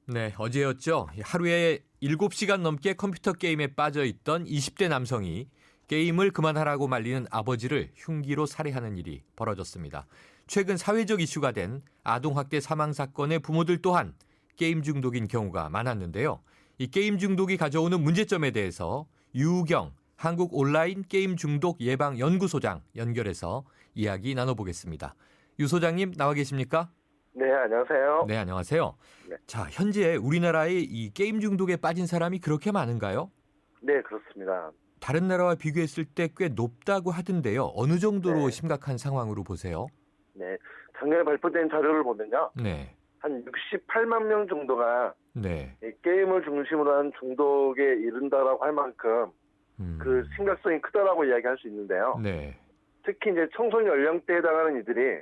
네, 어제였죠. 하루에 7시간 넘게 컴퓨터 게임에 빠져 있던 20대 남성이 게임을 그만하라고 말리는 아버지를 흉기로 살해하는 일이 벌어졌습니다. 최근 사회적 이슈가 된 아동학대 사망 사건의 부모들 또한 게임 중독인 경우가 많았는데요. 이 게임 중독이 가져오는 문제점에 대해서 유우경 한국 온라인 게임 중독 예방 연구소장 연결해서 이야기 나눠보겠습니다. 유 소장님 나와 계십니까? 네, 안녕하세요. 네, 안녕하세요. 네. 자, 현재 우리나라에 이 게임 중독에 빠진 사람이 그렇게 많은가요? 네, 그렇습니다. 다른 나라와 비교했을 때 꽤 높다고 하던데요. 어느 정도로 네. 심각한 상황으로 보세요? 네, 작년에 발표된 자료를 보면요. 네. 한 68만 명 정도가 네. 이 게임을 중심으로 한 중독에 이른다라고 할 만큼 그 심각성이 크다라고 이야기할 수 있는데요. 네. 특히 이제 청소년 연령대에 해당하는 이들이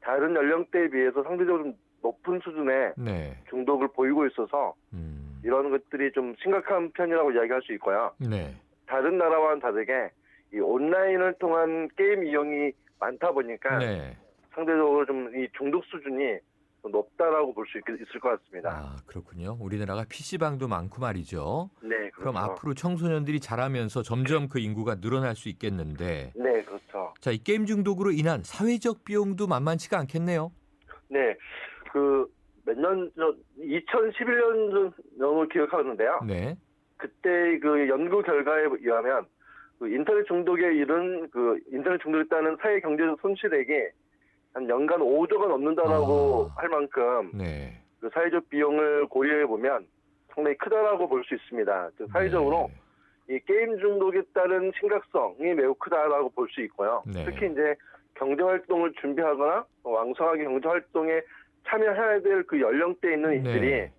다른 연령대에 비해서 상대적으로 좀 높은 수준의 네. 중독을 보이고 있어서 이런 것들이 좀 심각한 편이라고 이야기할 수 있고요. 네. 다른 나라와는 다르게 이 온라인을 통한 게임 이용이 많다 보니까 네. 상대적으로 좀 이 중독 수준이 좀 높다라고 볼 수 있을 것 같습니다. 아, 그렇군요. 우리나라가 PC방도 많고 말이죠. 네, 그렇죠. 그럼 앞으로 청소년들이 자라면서 점점 그 인구가 늘어날 수 있겠는데, 네, 그렇죠. 자, 이 게임 중독으로 인한 사회적 비용도 만만치가 않겠네요. 네, 그 몇 년 전 2011년 전을 기억하는데요. 네. 그때 그 연구 결과에 의하면 그 인터넷 중독에 이른 그 인터넷 중독에 따른 사회 경제적 손실액이 한 연간 5조가 넘는다라고 할 만큼 네. 그 사회적 비용을 고려해 보면 상당히 크다라고 볼 수 있습니다. 즉 사회적으로 이 게임 중독에 따른 심각성이 매우 크다라고 볼 수 있고요. 네. 특히 이제 경제 활동을 준비하거나 왕성하게 경제 활동에 참여해야 될 그 연령대에 있는 이들이 네.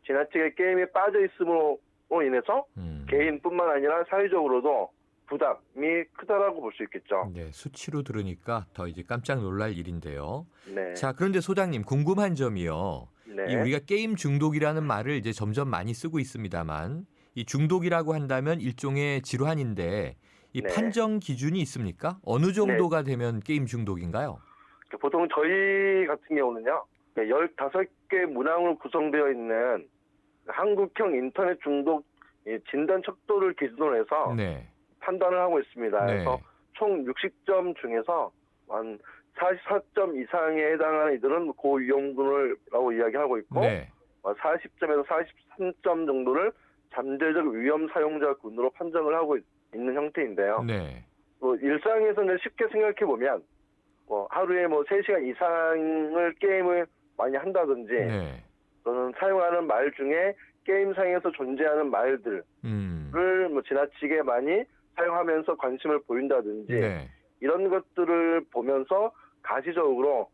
지나치게 게임에 빠져 있음으로 인해서 개인뿐만 아니라 사회적으로도 부담이 크다라고 볼 수 있겠죠. 네, 수치로 들으니까 더 이제 깜짝 놀랄 일인데요. 네. 자, 그런데 소장님 궁금한 점이요. 네. 이 우리가 게임 중독이라는 말을 이제 점점 많이 쓰고 있습니다만 이 중독이라고 한다면 일종의 질환인데 이 네. 판정 기준이 있습니까? 어느 정도가 되면 게임 중독인가요? 보통 저희 같은 경우는요. 15개 문항으로 구성되어 있는 한국형 인터넷 중독 진단 척도를 기준으로 해서 네. 판단을 하고 있습니다. 네. 그래서 총 60점 중에서 한 44점 이상에 해당하는 이들은 고위험군이라고 이야기하고 있고 네. 40점에서 43점 정도를 잠재적 위험 사용자군으로 판정을 하고 있는 형태인데요. 네. 일상에서는 쉽게 생각해 보면 하루에 3시간 이상을 게임을 많이 한다든지 네. 또는 사용하는 말 중에 게임상에서 존재하는 말들을 지나치게 많이 사용하면서 관심을 보인다든지 네. 이런 것들을 보면서 가시적으로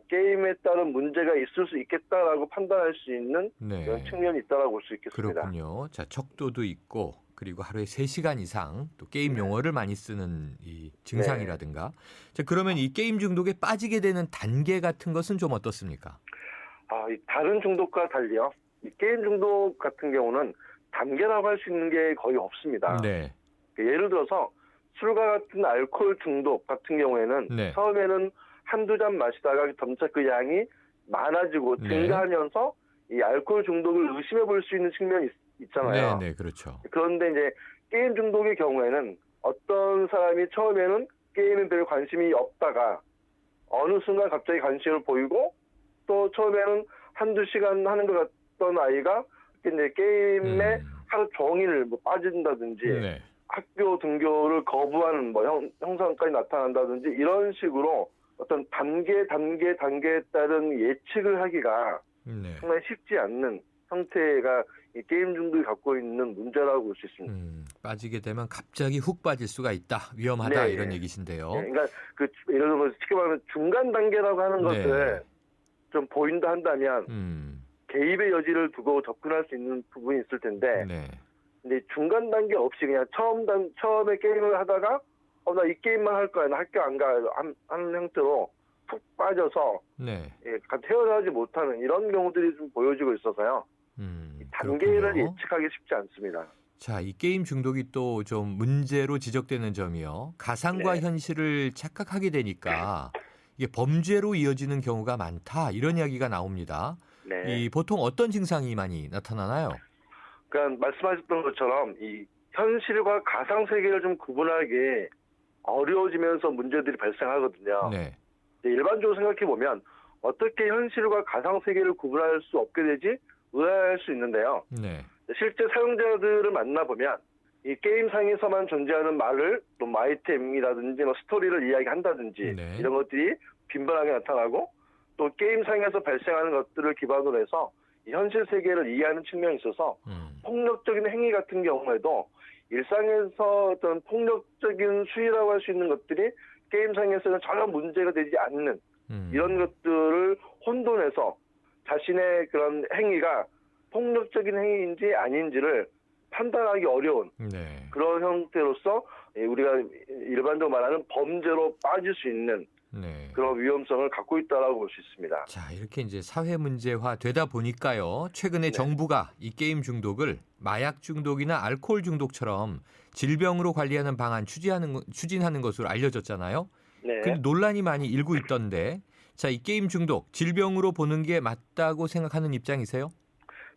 게임에 따른 문제가 있을 수 있겠다라고 판단할 수 있는 네. 그런 측면이 있다고 볼 수 있겠습니다. 그렇군요. 자, 척도도 있고 그리고 하루에 3시간 이상 또 게임 용어를 많이 쓰는 이 증상이라든가. 자, 그러면 이 게임 중독에 빠지게 되는 단계 같은 것은 좀 어떻습니까? 이 다른 중독과 달리요. 이 게임 중독 같은 경우는 단계라고 할 수 있는 게 거의 없습니다. 네. 예를 들어서 술과 같은 알코올 중독 같은 경우에는 네. 처음에는 한두 잔 마시다가 점차 그 양이 많아지고 증가하면서 이 알코올 중독을 의심해 볼 수 있는 측면이 있잖아요. 네, 그렇죠. 그런데 이제 게임 중독의 경우에는 어떤 사람이 처음에는 게임에 별 관심이 없다가 어느 순간 갑자기 관심을 보이고 또 처음에는 한두 시간 하는 것 같던 아이가 이제 게임에 하루 종일 빠진다든지 네. 학교 등교를 거부하는 형상까지 나타난다든지 이런 식으로 어떤 단계에 따른 예측을 하기가 정말 쉽지 않는 형태가 이 게임 중독이 갖고 있는 문제라고 볼 수 있습니다. 빠지게 되면 갑자기 훅 빠질 수가 있다. 위험하다. 네. 이런 얘기신데요. 네, 그러니까 예를 들어서 쉽게 말하면 중간 단계라고 하는 것을 좀 보인다 한다면 개입의 여지를 두고 접근할 수 있는 부분이 있을 텐데 근데 중간 단계 없이 그냥 처음에 게임을 하다가 나 이 게임만 할 거야. 나 학교 안 가. 하는 형태로 푹 빠져서 헤어나지 못하는 이런 경우들이 좀 보여지고 있어서요. 단계를 그렇군요. 예측하기 쉽지 않습니다. 자, 이 게임 중독이 또 좀 문제로 지적되는 점이요. 가상과 현실을 착각하게 되니까 이게 범죄로 이어지는 경우가 많다. 이런 이야기가 나옵니다. 네. 이 보통 어떤 증상이 많이 나타나나요? 그러니까 말씀하셨던 것처럼 이 현실과 가상 세계를 좀 구분하기 어려워지면서 문제들이 발생하거든요. 네. 일반적으로 생각해 보면 어떻게 현실과 가상 세계를 구분할 수 없게 되지 의아할 수 있는데요. 네. 실제 사용자들을 만나보면 이 게임상에서만 존재하는 말을 또 아이템이라든지 스토리를 이야기한다든지 네. 이런 것들이 빈번하게 나타나고 또 게임상에서 발생하는 것들을 기반으로 해서 이 현실 세계를 이해하는 측면에 있어서 폭력적인 행위 같은 경우에도 일상에서 어떤 폭력적인 수위라고 할 수 있는 것들이 게임상에서는 전혀 문제가 되지 않는 이런 것들을 혼돈해서 자신의 그런 행위가 폭력적인 행위인지 아닌지를 판단하기 어려운 네. 그런 형태로서 우리가 일반적으로 말하는 범죄로 빠질 수 있는 네. 그런 위험성을 갖고 있다라고 볼 수 있습니다. 자, 이렇게 이제 사회 문제화 되다 보니까요. 최근에 네. 정부가 이 게임 중독을 마약 중독이나 알코올 중독처럼 질병으로 관리하는 방안 추진하는 것으로 알려졌잖아요. 네. 근데 논란이 많이 일고 있던데, 자, 이 게임 중독 질병으로 보는 게 맞다고 생각하는 입장이세요?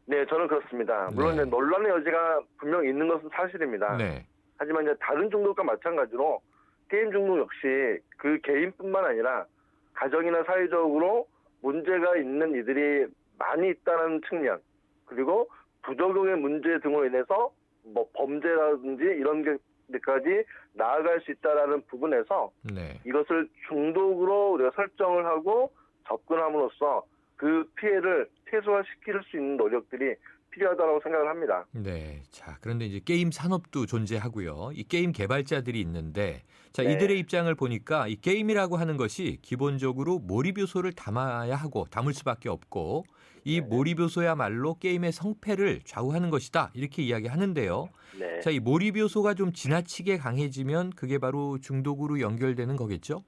네, 저는 그렇습니다. 물론 네. 이제 논란의 여지가 분명히 있는 것은 사실입니다. 네. 하지만 이제 다른 중독과 마찬가지로 게임 중독 역시 그 개인뿐만 아니라 가정이나 사회적으로 문제가 있는 이들이 많이 있다는 측면, 그리고 부작용의 문제 등으로 인해서 뭐 범죄라든지 이런 데까지 나아갈 수 있다라는 부분에서 네. 이것을 중독으로 우리가 설정을 하고 접근함으로써 그 피해를 최소화시킬 수 있는 노력들이 필요하다고 생각을 합니다. 네. 자, 그런데 이제 게임 산업도 존재하고요. 이 게임 개발자들이 있는데, 자, 네. 이들의 입장을 보니까 이 게임이라고 하는 것이 기본적으로 몰입 요소를 담아야 하고 담을 수밖에 없고, 이 네. 몰입 요소야말로 게임의 성패를 좌우하는 것이다. 이렇게 이야기하는데요. 네. 자, 이 몰입 요소가 좀 지나치게 강해지면 그게 바로 중독으로 연결되는 거겠죠?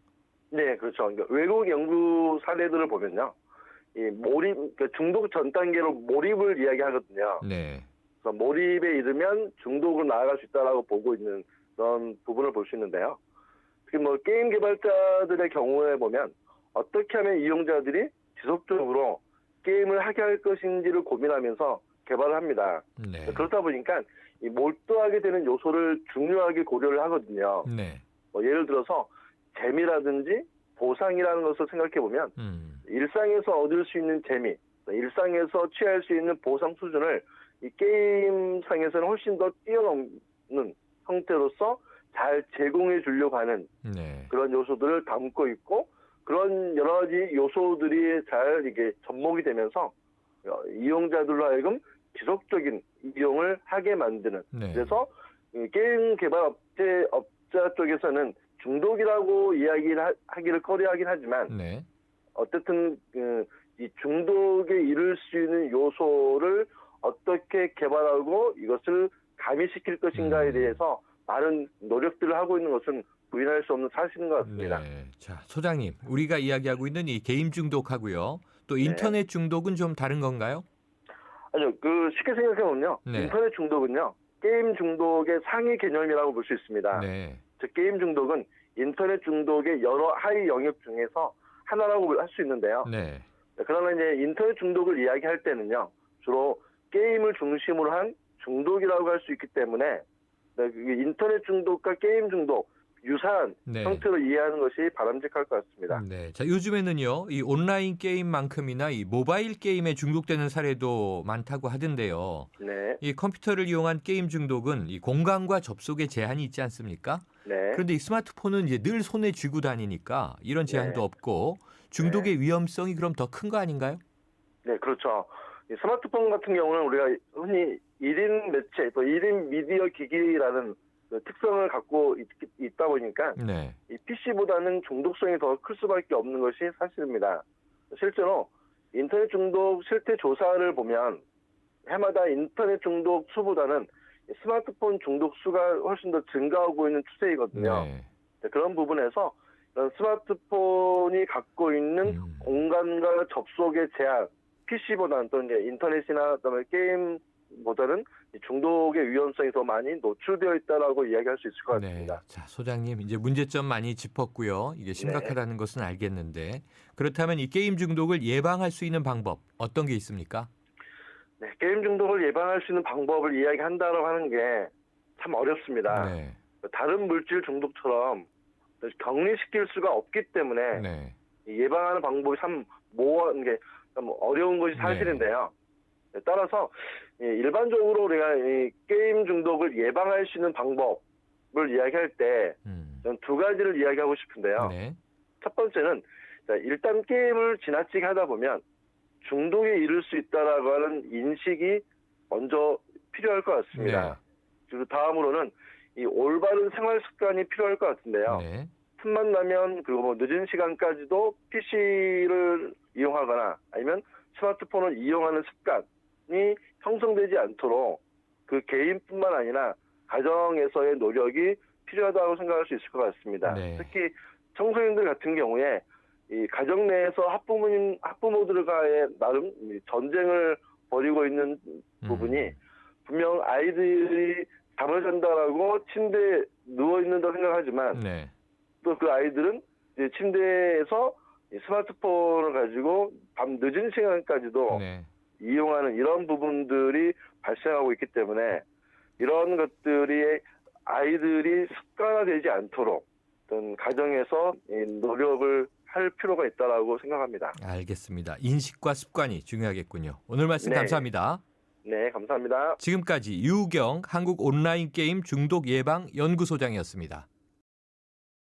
네, 그렇죠. 그러니까 외국 연구 사례들을 보면요. 이 몰입, 그러니까 중독 전 단계로 몰입을 이야기하거든요. 네. 그래서 몰입에 이르면 중독으로 나아갈 수 있다라고 보고 있는 그런 부분을 볼 수 있는데요. 특히 뭐 게임 개발자들의 경우에 보면 어떻게 하면 이용자들이 지속적으로 게임을 하게 할 것인지를 고민하면서 개발을 합니다. 네. 그렇다 보니까 이 몰두하게 되는 요소를 중요하게 고려를 하거든요. 네. 뭐 예를 들어서 재미라든지 보상이라는 것을 생각해 보면 일상에서 얻을 수 있는 재미, 일상에서 취할 수 있는 보상 수준을 이 게임상에서는 훨씬 더 뛰어넘는 형태로서 잘 제공해 주려고 하는 네. 그런 요소들을 담고 있고, 그런 여러 가지 요소들이 잘 이게 접목이 되면서 이용자들로 하여금 지속적인 이용을 하게 만드는. 네. 그래서 게임 개발 업자 쪽에서는 중독이라고 하기를 꺼려하긴 하지만 네. 어쨌든 이 중독에 이를 수 있는 요소를 어떻게 개발하고 이것을 가미시킬 것인가에 대해서 많은 노력들을 하고 있는 것은 부인할 수 없는 사실인 것 같습니다. 네. 자, 소장님, 우리가 이야기하고 있는 이 게임 중독하고요. 또 인터넷 중독은 좀 다른 건가요? 아니요, 쉽게 생각해보면요. 네. 인터넷 중독은요, 게임 중독의 상위 개념이라고 볼 수 있습니다. 네. 즉, 게임 중독은 인터넷 중독의 여러 하위 영역 중에서 하나라고 할 수 있는데요. 네. 그러나 이제 인터넷 중독을 이야기할 때는요, 주로 게임을 중심으로 한 중독이라고 할 수 있기 때문에 인터넷 중독과 게임 중독 유사한 네. 형태로 이해하는 것이 바람직할 것 같습니다. 네. 자, 요즘에는요, 이 온라인 게임만큼이나 이 모바일 게임에 중독되는 사례도 많다고 하던데요. 네. 이 컴퓨터를 이용한 게임 중독은 이 공간과 접속에 제한이 있지 않습니까? 네. 그런데 이 스마트폰은 이제 늘 손에 쥐고 다니니까 이런 제한도 없고 중독의 위험성이 그럼 더 큰 거 아닌가요? 네, 그렇죠. 이 스마트폰 같은 경우는 우리가 흔히 1인 매체, 또 1인 미디어 기기라는 그 특성을 갖고 있다 보니까 네. 이 PC보다는 중독성이 더 클 수밖에 없는 것이 사실입니다. 실제로 인터넷 중독 실태 조사를 보면 해마다 인터넷 중독 수보다는 스마트폰 중독 수가 훨씬 더 증가하고 있는 추세이거든요. 네. 그런 부분에서 스마트폰이 갖고 있는 공간과 접속의 제한, PC보다는 또 이제 인터넷이나 그다음에 게임 보다는 중독의 위험성이 더 많이 노출되어 있다라고 이야기할 수 있을 것 같습니다. 네. 자, 소장님 이제 문제점 많이 짚었고요. 이게 심각하다는 것은 알겠는데 그렇다면 이 게임 중독을 예방할 수 있는 방법 어떤 게 있습니까? 네, 게임 중독을 예방할 수 있는 방법을 이야기한다고 하는 게 참 어렵습니다. 네. 다른 물질 중독처럼 격리시킬 수가 없기 때문에 네. 예방하는 방법이 참 어려운 것이 사실인데요. 네, 따라서 일반적으로 우리가 이 게임 중독을 예방할 수 있는 방법을 이야기할 때 저는 두 가지를 이야기하고 싶은데요. 네. 첫 번째는 일단 게임을 지나치게 하다 보면 중독에 이를 수 있다라고 하는 인식이 먼저 필요할 것 같습니다. 네. 그리고 다음으로는 이 올바른 생활 습관이 필요할 것 같은데요. 네. 틈만 나면 그리고 늦은 시간까지도 PC를 이용하거나 아니면 스마트폰을 이용하는 습관이 형성되지 않도록 그 개인뿐만 아니라 가정에서의 노력이 필요하다고 생각할 수 있을 것 같습니다. 네. 특히 청소년들 같은 경우에 이 가정 내에서 학부모들과의 나름 전쟁을 벌이고 있는 부분이 분명 아이들이 잠을 잔다라고 침대에 누워 있는다고 생각하지만 네. 또 그 아이들은 이제 침대에서 스마트폰을 가지고 밤 늦은 시간까지도 네. 이용하는 이런 부분들이 발생하고 있기 때문에 이런 것들이 아이들이 습관화되지 않도록 어떤 가정에서 노력을 할 필요가 있다라고 생각합니다. 알겠습니다. 인식과 습관이 중요하겠군요. 오늘 말씀 네. 감사합니다. 네, 감사합니다. 지금까지 유경 한국 온라인 게임 중독 예방 연구소장이었습니다.